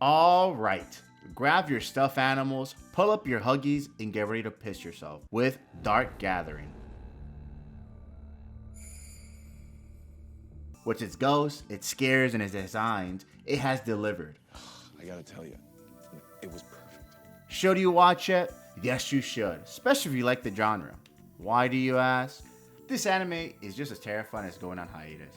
All right, grab your stuffed animals, pull up your Huggies, and get ready to piss yourself with Dark Gathering. With its ghosts, its scares, and its designs, it has delivered. I gotta tell you, it was perfect. Should you watch it? Yes, you should, especially if you like the genre. Why do you ask? This anime is just as terrifying as going on hiatus.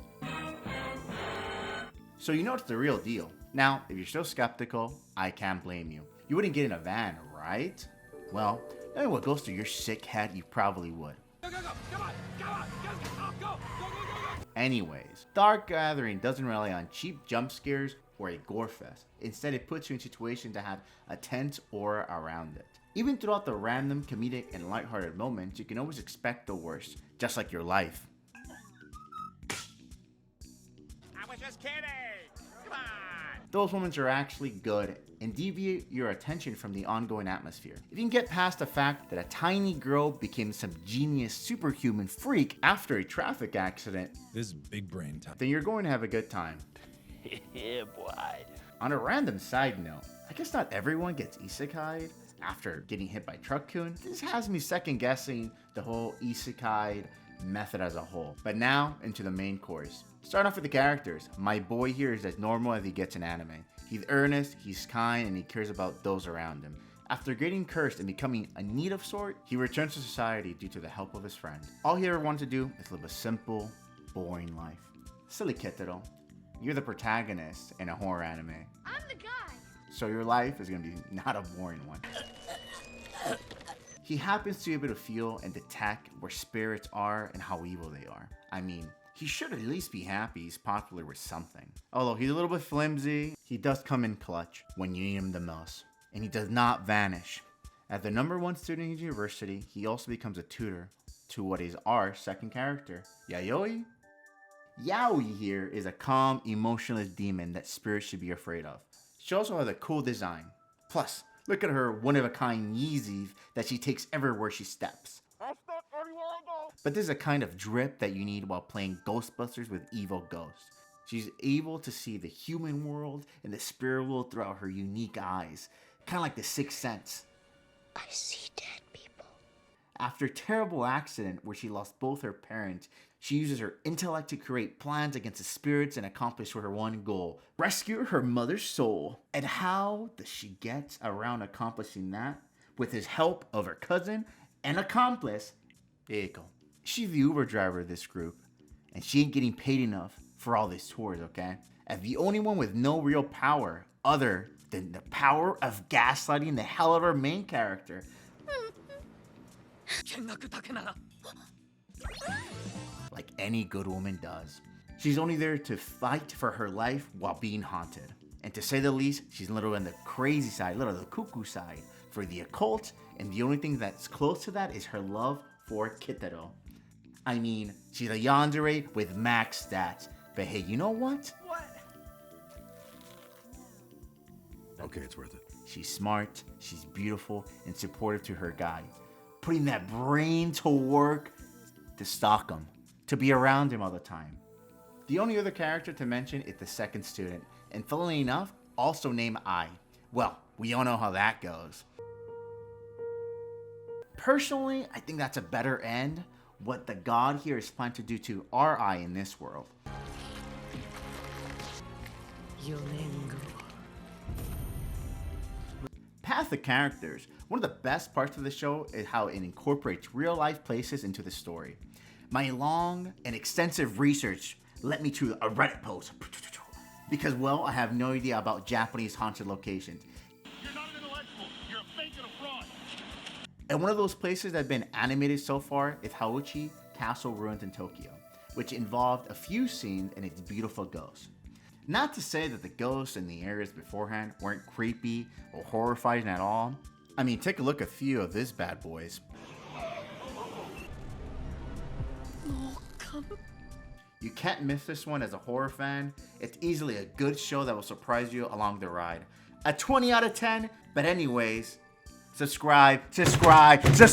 So you know it's the real deal. Now, if you're still skeptical, I can't blame you. You wouldn't get in a van, right? Well, knowing what goes through your sick head, you probably would. Anyways, Dark Gathering doesn't rely on cheap jump scares or a gore fest. Instead, it puts you in situations that have a tense aura around it. Even throughout the random comedic and lighthearted moments, you can always expect the worst, just like your life. I was just kidding! Come on! Those moments are actually good and deviate your attention from the ongoing atmosphere. If you can get past the fact that a tiny girl became some genius superhuman freak after a traffic accident, This is big brain time. then you're going to have a good time. Yeah, boy. On a random side note, I guess not everyone gets isekai'd after getting hit by Truck-kun. This has me second guessing the whole isekai method as a whole. But now, into the main course. Starting off with the characters. My boy here is as normal as he gets in anime. He's earnest, he's kind, and he cares about those around him. After getting cursed and becoming a need of sort, he returns to society due to the help of his friend. All he ever wanted to do is live a simple, boring life. Silly Kitaro, you're the protagonist in a horror anime. I'm the guy. So your life is gonna be not a boring one. He happens to be able to feel and detect where spirits are and how evil they are. I mean, he should at least be happy he's popular with something. Although he's a little bit flimsy, he does come in clutch when you need him the most. And he does not vanish. As the #1 student in university, he also becomes a tutor to what is our second character, Yayoi. Yaoi here is a calm, emotionless demon that spirits should be afraid of. She also has a cool design. Plus, look at her one-of-a-kind Yeezys that she takes everywhere she steps. But this is a kind of drip that you need while playing Ghostbusters with evil ghosts. She's able to see the human world and the spirit world through her unique eyes, kind of like the Sixth Sense. I see dead people. After a terrible accident where she lost both her parents, she uses her intellect to create plans against the spirits and accomplish her one goal: rescue her mother's soul. And how does she get around accomplishing that? With his help of her cousin and accomplice, Eiko. She's the Uber driver of this group, and she ain't getting paid enough for all these tours, okay? As the only one with no real power other than the power of gaslighting the hell out of our main character. Like any good woman does. She's only there to fight for her life while being haunted. And to say the least, she's a little on the crazy side, a little on the cuckoo side for the occult, and the only thing that's close to that is her love for Kitaro. I mean, she's a yandere with max stats, but hey, you know what? Okay, it's worth it. She's smart, she's beautiful, and supportive to her guy. Putting that brain to work to stalk him, to be around him all the time. The only other character to mention is the second student, and funnily enough, also named Ai. Well, we all know how that goes. Personally, I think that's a better end, what the god here is planning to do to our Ai in this world. Past the characters, one of the best parts of the show is how it incorporates real life places into the story. My long and extensive research led me to a Reddit post. Because, well, I have no idea about Japanese haunted locations. You're not an intellectual. You're a fake and a fraud. And one of those places that have been animated so far is Hauchi Castle Ruins in Tokyo, which involved a few scenes and its beautiful ghosts. Not to say that the ghosts in the areas beforehand weren't creepy or horrifying at all. I mean, take a look at a few of these bad boys. You can't miss this one as a horror fan. It's easily a good show that will surprise you along the ride. A 20 out of 10, but anyways, subscribe.